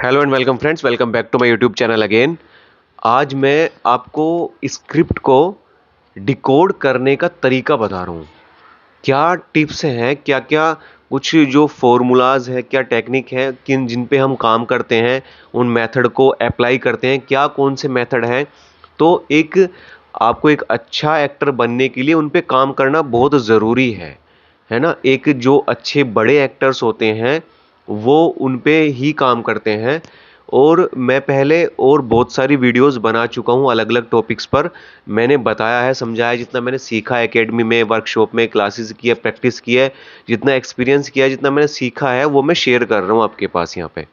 Hello and welcome friends, welcome back to my YouTube channel again. आज मैं आपको script को डिकोड करने का तरीका बता रहा हूँ। क्या टिप्स हैं, क्या क्या कुछ जो फॉर्मूलाज है, क्या टेक्निक है, किन जिन पे हम काम करते हैं, उन मेथड को अप्लाई करते हैं, क्या कौन से मेथड हैं। तो आपको एक अच्छा एक्टर बनने के लिए उन पे काम करना बहुत ज़रूरी है ना। एक जो अच्छे बड़े एक्टर्स होते हैं वो उन पे ही काम करते हैं। और मैं पहले और बहुत सारी वीडियोस बना चुका हूँ अलग अलग टॉपिक्स पर। मैंने बताया है, समझाया, जितना मैंने सीखा है एकेडमी में, वर्कशॉप में, क्लासेस की है, प्रैक्टिस की है, जितना एक्सपीरियंस किया है, जितना मैंने सीखा है, वो मैं शेयर कर रहा हूँ आपके पास यहाँ पे,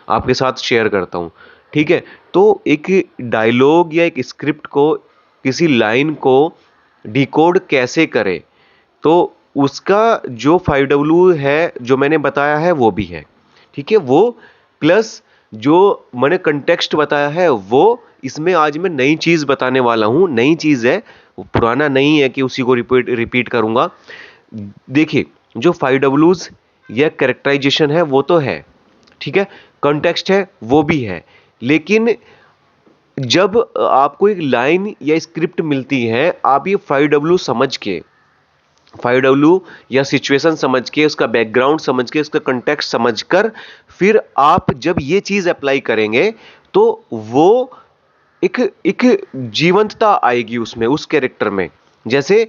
आपके साथ शेयर करता हूँ। ठीक है। तो एक डायलॉग या एक स्क्रिप्ट को, किसी लाइन को डिकोड कैसे करें, तो उसका जो 5W है जो मैंने बताया है वो भी है। ठीक है। वो प्लस जो मैंने कंटेक्स्ट बताया है वो, इसमें आज मैं नई चीज बताने वाला हूं। नई चीज है, वो पुराना नहीं है कि उसी को रिपीट रिपीट करूंगा। देखिए, जो 5Ws या कैरेक्टराइजेशन है वो तो है, ठीक है, कंटेक्स्ट है वो भी है, लेकिन जब आपको एक लाइन या स्क्रिप्ट मिलती है, आप ये 5W समझ के, 5W या सिचुएशन समझ के, उसका बैकग्राउंड समझ के, उसका कंटेक्स्ट समझकर, फिर आप जब ये चीज अप्लाई करेंगे तो वो एक एक जीवंतता आएगी उसमें, उस कैरेक्टर में। जैसे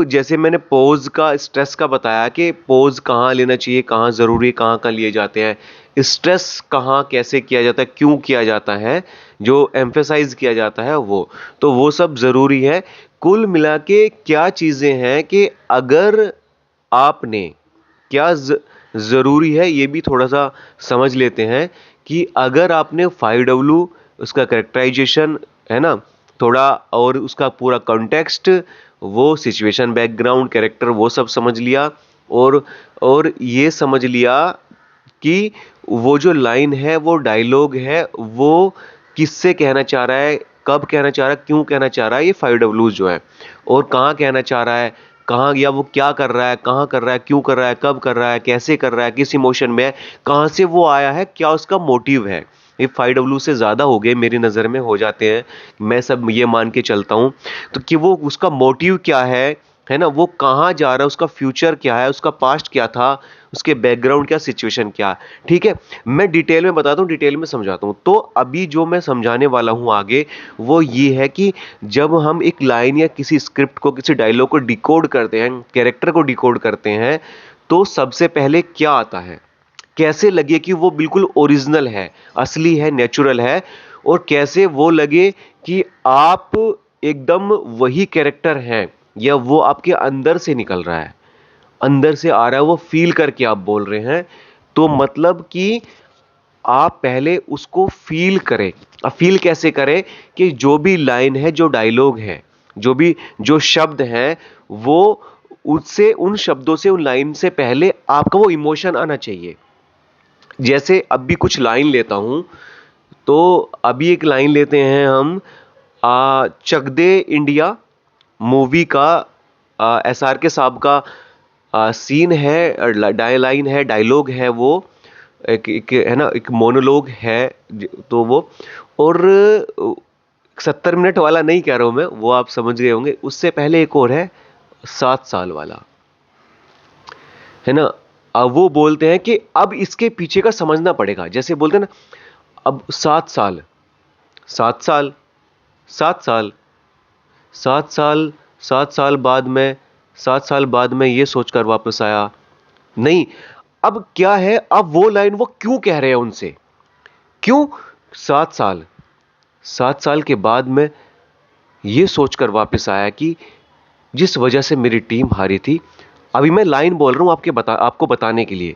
जैसे मैंने पोज का, स्ट्रेस का बताया कि पोज कहाँ लेना चाहिए, कहाँ जरूरी, कहाँ कहाँ लिए जाते हैं, स्ट्रेस कहाँ कैसे किया जाता है, क्यों किया जाता है, जो एम्फेसाइज किया जाता है वो सब जरूरी है। कुल मिला के क्या चीजें हैं कि अगर आपने, क्या जरूरी है ये भी थोड़ा सा समझ लेते हैं कि अगर आपने 5W, उसका कैरेक्टराइजेशन, है ना, थोड़ा, और उसका पूरा कॉन्टेक्स्ट, वो सिचुएशन, बैकग्राउंड, कैरेक्टर, वो सब समझ लिया, और ये समझ लिया कि वो जो लाइन है, वो डायलॉग है, वो किससे कहना चाह रहा है, कब कहना चाह रहा है, क्यों कहना चाह रहा है, ये 5W जो है, और कहाँ कहना चाह रहा है, कहाँ, या वो क्या कर रहा है, कहाँ कर रहा है, क्यों कर रहा है, कब कर रहा है, कैसे कर रहा है, किस इमोशन में है, कहाँ से वो आया है, क्या उसका मोटिव है। ये 5W से ज्यादा हो गए मेरी नजर में, हो जाते हैं, मैं सब ये मान के चलता हूं। तो कि वो उसका मोटिव क्या है ना, वो कहाँ जा रहा है, उसका फ्यूचर क्या है, उसका पास्ट क्या था, उसके बैकग्राउंड क्या, सिचुएशन क्या। ठीक है। मैं डिटेल में बताता हूँ, डिटेल में समझाता हूँ। तो अभी जो मैं समझाने वाला हूँ आगे, वो ये है कि जब हम एक लाइन या किसी स्क्रिप्ट को, किसी डायलॉग को डिकोड करते हैं, कैरेक्टर को डिकोड करते हैं, तो सबसे पहले क्या आता है, कैसे लगे कि वो बिल्कुल ओरिजिनल है, असली है, नेचुरल है, और कैसे वो लगे कि आप एकदम वही कैरेक्टर हैं, या वो आपके अंदर से निकल रहा है, अंदर से आ रहा है, वो फील करके आप बोल रहे हैं। तो मतलब कि आप पहले उसको फील करें। अब फील कैसे करें, कि जो भी लाइन है, जो डायलॉग है, जो शब्द हैं, वो, उससे, उन शब्दों से, उन लाइन से पहले आपका वो इमोशन आना चाहिए। जैसे अभी कुछ लाइन लेता हूं, तो अभी एक लाइन लेते हैं हम, चक दे इंडिया मूवी का, SR के साहब का सीन है, लाइन है, डायलॉग है, वो एक है ना, एक मोनोलॉग है, तो वो, और 70 मिनट वाला नहीं कह रहा हूं मैं, वो आप समझ गए होंगे। उससे पहले एक और है, 7 साल वाला, है ना। अब वो बोलते हैं कि अब इसके पीछे का समझना पड़ेगा, जैसे बोलते हैं ना, अब 7 साल, 7 साल, 7 साल, 7 साल, 7 साल बाद में, 7 साल बाद में ये सोचकर वापस आया। नहीं, अब क्या है, अब वो लाइन वो क्यों कह रहे हैं उनसे, क्यों 7 साल, 7 साल के बाद में ये सोचकर वापस आया कि जिस वजह से मेरी टीम हारी थी, अभी मैं लाइन बोल रहा हूं आपको बताने के लिए,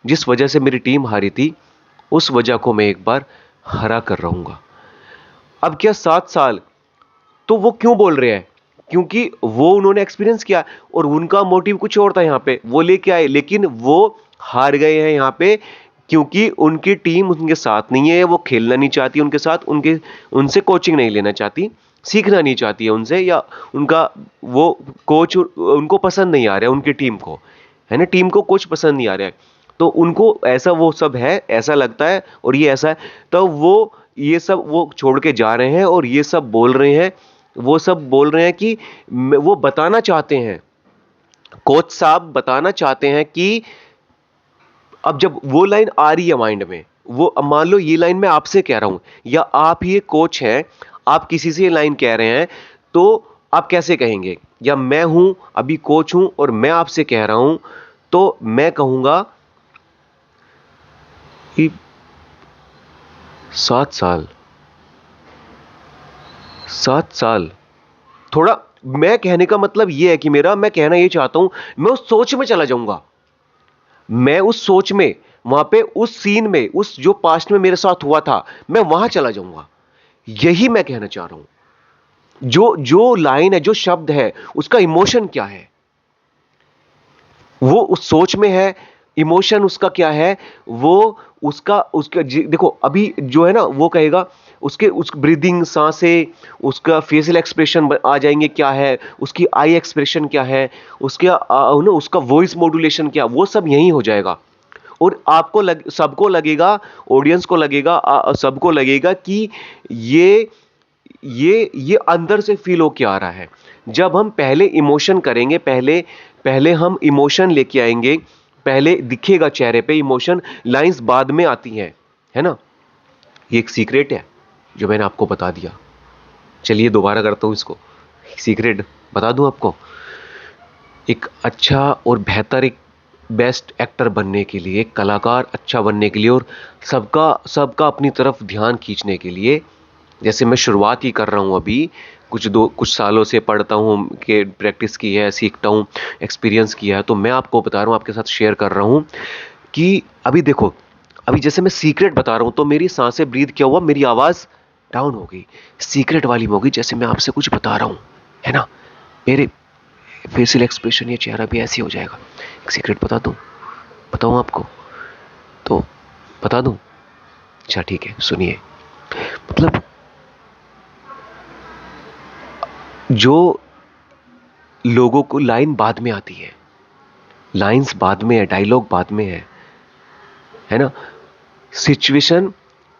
जिस वजह से मेरी टीम हारी थी, उस वजह को मैं एक बार हरा कर रहूंगा। अब क्या 7 साल, तो वो क्यों बोल रहे हैं, क्योंकि वो उन्होंने एक्सपीरियंस किया, और उनका मोटिव कुछ और था, यहां पे वो लेके आए, लेकिन वो हार गए हैं यहां पे, क्योंकि उनकी टीम उनके साथ नहीं है, वो खेलना नहीं चाहती उनके साथ, उनके, उनसे कोचिंग नहीं लेना चाहती, सीखना नहीं चाहती है उनसे, या उनका वो कोच उनको पसंद नहीं आ रहा है, उनकी टीम को, है ना, टीम को कोच पसंद नहीं आ रहा है। तो उनको ऐसा वो सब है, ऐसा लगता है और ये ऐसा है, तो वो ये सब वो छोड़ के जा रहे हैं और ये सब बोल रहे हैं, वो सब बोल रहे हैं कि वो बताना चाहते हैं, कोच साहब बताना चाहते हैं कि अब जब वो लाइन आ रही है माइंड में, वो अब मान लो ये लाइन मैं आपसे कह रहा हूं या आप ही एक कोच हैं, आप किसी से ये लाइन कह रहे हैं, तो आप कैसे कहेंगे? या मैं हूं अभी कोच हूं और मैं आपसे कह रहा हूं, तो मैं कहूंगा कि 7 साल, 7 साल। थोड़ा मैं कहने का मतलब यह है कि मेरा मैं कहना यह चाहता हूं, मैं उस सोच में चला जाऊंगा, मैं उस सोच में, वहां पे उस सीन में, उस जो पास्ट में मेरे साथ हुआ था, मैं वहां चला जाऊंगा। यही मैं कहना चाह रहा हूं। जो जो लाइन है, जो शब्द है, उसका इमोशन क्या है, वो उस सोच में है। इमोशन उसका क्या है, वो उसका उसका देखो अभी जो है ना, वो कहेगा उसके उस ब्रीदिंग, सांसें, उसका फेशियल एक्सप्रेशन आ जाएंगे क्या है, उसकी आई एक्सप्रेशन क्या है, उसके ना उसका वॉइस मॉड्यूलेशन क्या, वो सब यही हो जाएगा। और आपको सबको लगेगा, ऑडियंस को लगेगा, सबको लगेगा कि ये ये अंदर से फील होके आ रहा है। जब हम पहले इमोशन करेंगे, पहले पहले हम इमोशन लेके आएंगे, पहले दिखेगा चेहरे पे इमोशन, लाइंस बाद में आती हैं, है ना। ये एक सीक्रेट है जो मैंने आपको बता दिया। चलिए दोबारा करता हूं इसको, सीक्रेट बता दूं आपको। एक अच्छा और बेहतर, एक बेस्ट एक्टर बनने के लिए, एक कलाकार अच्छा बनने के लिए और सबका सबका अपनी तरफ ध्यान खींचने के लिए, जैसे मैं शुरुआत ही कर रहा हूं अभी, कुछ सालों से पढ़ता हूं, कि प्रैक्टिस की है, सीखता हूं, एक्सपीरियंस किया है, तो मैं आपको बता रहा हूं, आपके साथ शेयर कर रहा हूं कि अभी देखो, अभी जैसे मैं सीक्रेट बता रहा हूं तो मेरी सांसें ब्रीथ क्या हुआ, मेरी आवाज डाउन हो गई, सीक्रेट वाली में हो गई। जैसे मैं आपसे कुछ बता रहा हूं, है ना, मेरे फेशियल एक्सप्रेशन, ये चेहरा भी ऐसे हो जाएगा। एक सीक्रेट बता दूं, बताऊं आपको, तो बता दूं? अच्छा ठीक है, सुनिए। मतलब जो लोगों को लाइन बाद में आती है, लाइंस बाद में है, डायलॉग बाद में है ना। सिचुएशन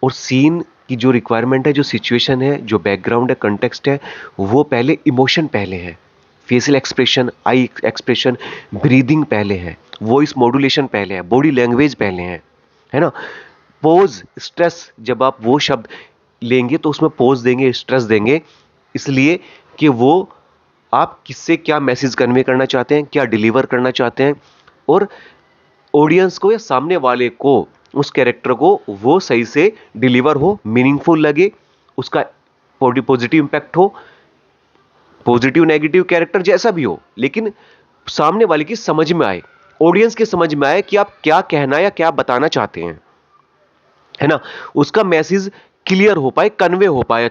और सीन की जो रिक्वायरमेंट है, जो सिचुएशन है, जो बैकग्राउंड है, कंटेक्स्ट है, वो पहले, इमोशन पहले है, फेशियल एक्सप्रेशन, आई एक्सप्रेशन, ब्रीदिंग पहले है, वॉइस मॉड्यूलेशन पहले है, बॉडी लैंग्वेज पहले है ना। पोज, स्ट्रेस, जब आप वो शब्द लेंगे तो उसमें पोज देंगे, स्ट्रेस देंगे, इसलिए कि वो आप किससे क्या मैसेज कन्वे करना चाहते हैं, क्या डिलीवर करना चाहते हैं, और ऑडियंस को या सामने वाले को, उस कैरेक्टर को वो सही से डिलीवर हो, मीनिंगफुल लगे, उसका पॉजिटिव इंपैक्ट हो, पॉजिटिव नेगेटिव कैरेक्टर जैसा भी हो, लेकिन सामने वाले की समझ में आए, ऑडियंस के समझ में आए कि आप क्या कहना या क्या बताना चाहते हैं, है ना। उसका मैसेज क्लियर हो पाए, कन्वे हो पाए,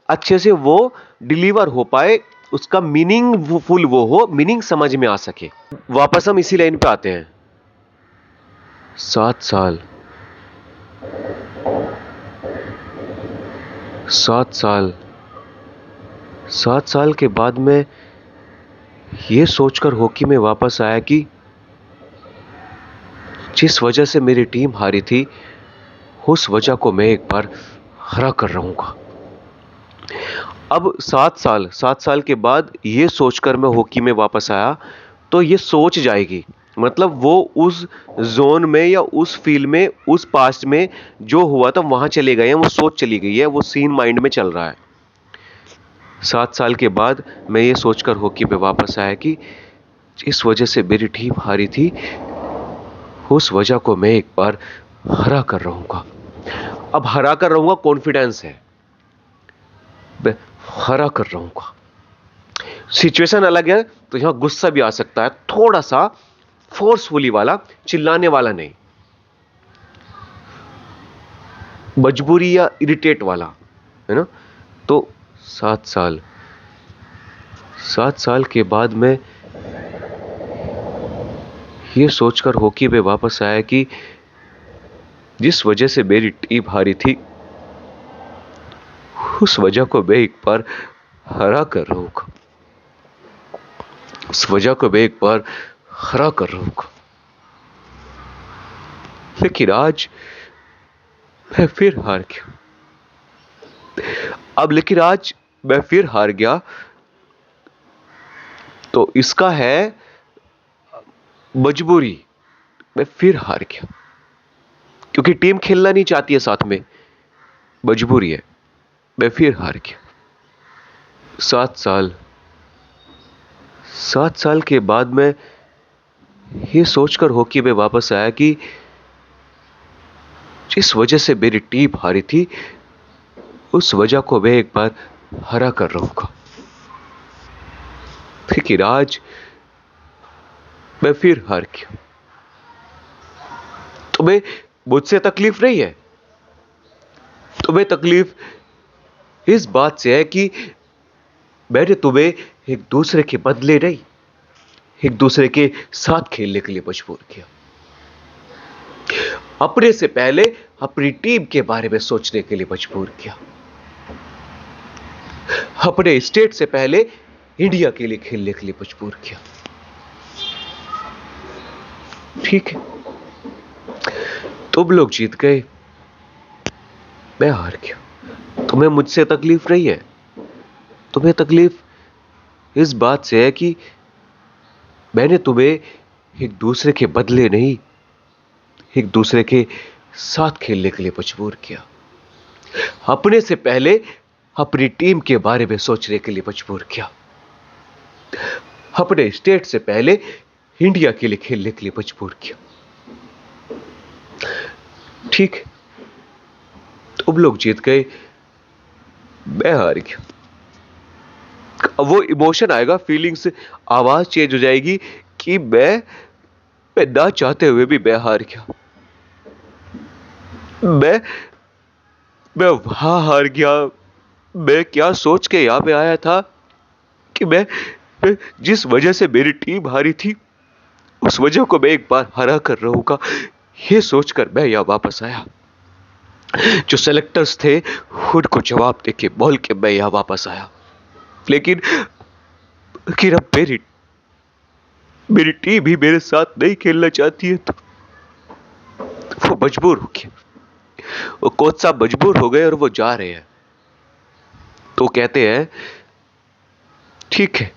अच्छे से वो डिलीवर हो पाए, उसका मीनिंगफुल वो हो, मीनिंग समझ में आ सके। वापस हम इसी लाइन पे आते हैं। 7 साल, 7 साल, 7 साल के बाद मैं ये सोचकर हॉकी में वापस आया कि जिस वजह से मेरी टीम हारी थी, उस वजह को मैं एक बार हरा कर रहूंगा। अब 7 साल के बाद ये सोचकर मैं हॉकी में वापस आया, तो ये सोच जाएगी, मतलब वो उस जोन में या उस फील्ड में, उस पास्ट में जो हुआ था वहां चले गए हैं, वो सोच चली गई है, वो सीन माइंड में चल रहा है। 7 साल के बाद मैं ये सोचकर हॉकी पे वापस आया कि जिस वजह से मेरी टीम हारी थी, उस वजह को मैं एक बार हरा कर रहूंगा। अब हरा कर रहूंगा, कॉन्फिडेंस है, मैं हरा कर रहूंगा। सिचुएशन अलग है तो यहां गुस्सा भी आ सकता है, थोड़ा सा फोर्सफुली वाला, चिल्लाने वाला नहीं, मजबूरी या इरिटेट वाला, है ना। तो 7 साल, 7 साल के बाद मैं ये सोचकर हॉकी पे वापस आया कि जिस वजह से मेरी टीम हारी थी, उस वजह को मैं एक बार हरा कर रहूंगा, उस वजह को मैं एक बार हरा कर रहूंगा। लेकिन आज मैं फिर हार गया। लेकिन आज मैं फिर हार गया, तो इसका है मजबूरी। मैं फिर हार गया क्योंकि टीम खेलना नहीं चाहती है साथ में, मजबूरी है। मैं फिर हार गया। 7 साल, 7 साल के बाद मैं ये सोचकर हॉकी में वापस आया कि जिस वजह से मेरी टीम हारी थी, उस वजह को मैं एक बार हरा कर रहूंगा। लेकिन आज मैं फिर हार गया। तुम्हें मुझसे तकलीफ नहीं है, तुम्हें तकलीफ इस बात से है कि मैंने तुम्हें एक दूसरे के बदले नहीं, एक दूसरे के साथ खेलने के लिए मजबूर किया। अपने से पहले अपनी टीम के बारे में सोचने के लिए मजबूर किया। अपने स्टेट से पहले इंडिया के लिए खेलने के लिए मजबूर किया। ठीक है, तुम लोग जीत गए, मैं हार गया। तुम्हें मुझसे तकलीफ नहीं है, तुम्हें तकलीफ इस बात से है कि मैंने तुम्हें एक दूसरे के बदले नहीं, एक दूसरे के साथ खेलने के लिए मजबूर किया। अपने से पहले अपनी टीम के बारे में सोचने के लिए मजबूर किया। अपने स्टेट से पहले इंडिया के लिए खेलने के लिए मजबूर किया। ठीक है, तुम लोग जीत गए, मैं हार गया। अब वो इमोशन आएगा, फीलिंग्स, आवाज चेंज हो जाएगी कि मैं ना चाहते हुए भी मैं हार गया। मैं वहां हार गया। मैं क्या सोच के यहां पे आया था कि मैं जिस वजह से मेरी टीम हारी थी, उस वजह को मैं एक बार हरा कर रहूंगा, ये सोचकर मैं यहां वापस आया। जो सेलेक्टर्स थे उनको जवाब देके बोल के मैं यहां वापस आया। लेकिन अब मेरी टीम ही मेरे साथ नहीं खेलना चाहती है, तो वो मजबूर हो गया। वो कोच साहब मजबूर हो गए और वो जा रहे हैं। तो कहते हैं ठीक है,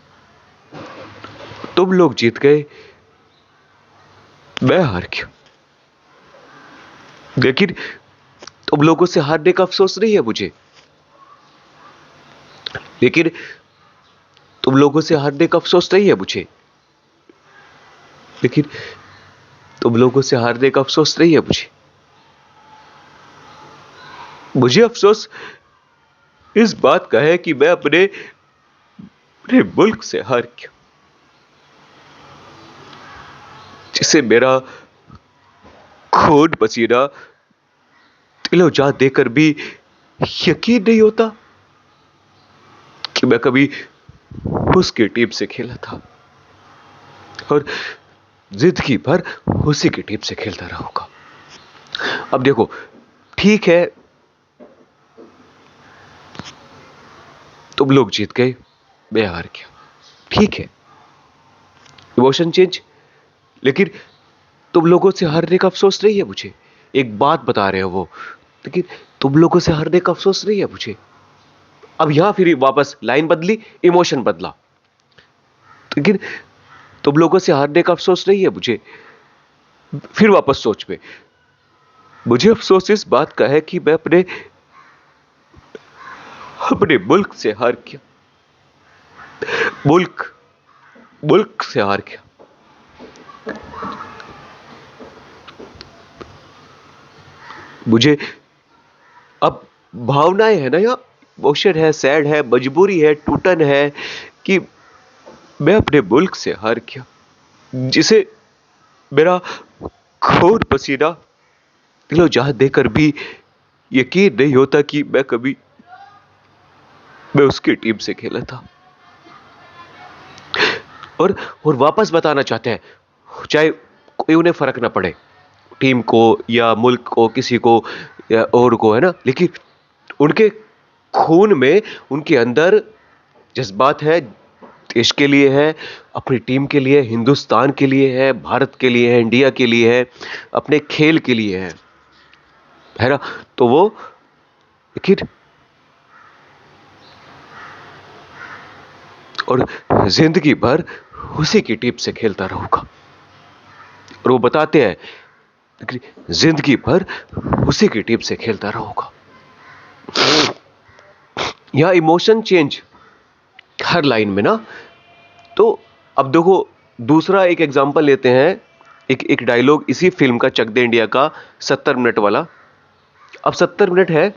तुम लोग जीत गए, मैं हार गया। लेकिन तुम लोगों से हारने का अफसोस नहीं है मुझे। लेकिन तुम लोगों से हारने का अफसोस नहीं है मुझे। लेकिन तुम लोगों से हारने का अफसोस नहीं है मुझे। मुझे अफसोस इस बात का है कि मैं अपने मुल्क से हार गया, जिसे मेरा खून पसीना दिलो जान देकर भी यकीन नहीं होता कि मैं कभी उसकी टीम से खेला था और जिंदगी भर उसी की टीम से खेलता रहूंगा। अब देखो, ठीक है, तुम लोग जीत गए, मैं हार गया। ठीक है, इमोशन चेंज। लेकिन तुम लोगों से हारने का अफसोस नहीं है मुझे। एक बात बता रहे हो वो, लेकिन तुम लोगों से हारने का अफसोस नहीं है मुझे। अब यहां फिर वापस लाइन बदली, इमोशन बदला। लेकिन तुम लोगों से हारने का अफसोस नहीं है मुझे। फिर वापस सोच में, मुझे अफसोस इस बात का है कि मैं अपने मुल्क से हार गया। मुल्क से हार गया। मुझे अब भावनाएं है ना, या इमोशन है, सैड है, मजबूरी है, टूटन है कि मैं अपने मुल्क से हार गया, जिसे मेरा खून पसीना दिलो जान देकर भी यकीन नहीं होता कि मैं उसकी टीम से खेला था। और वापस बताना चाहते हैं, चाहे कोई उन्हें फर्क ना पड़े, टीम को या मुल्क को, किसी को या और को, है ना, लेकिन उनके खून में, उनके अंदर जज्बात है, देश के लिए है, अपनी टीम के लिए, हिंदुस्तान के लिए है, भारत के लिए है, इंडिया के लिए है, अपने खेल के लिए है ना? तो वो लेकिन और जिंदगी भर उसी की टीम से खेलता रहूंगा। और वो बताते हैं कि जिंदगी भर उसी की टीम से खेलता रहूंगा। यह इमोशन चेंज हर लाइन में ना। तो अब देखो, दूसरा एक एग्जांपल लेते हैं। एक एक डायलॉग इसी फिल्म का, चक दे इंडिया का, 70 मिनट वाला। अब 70 मिनट है,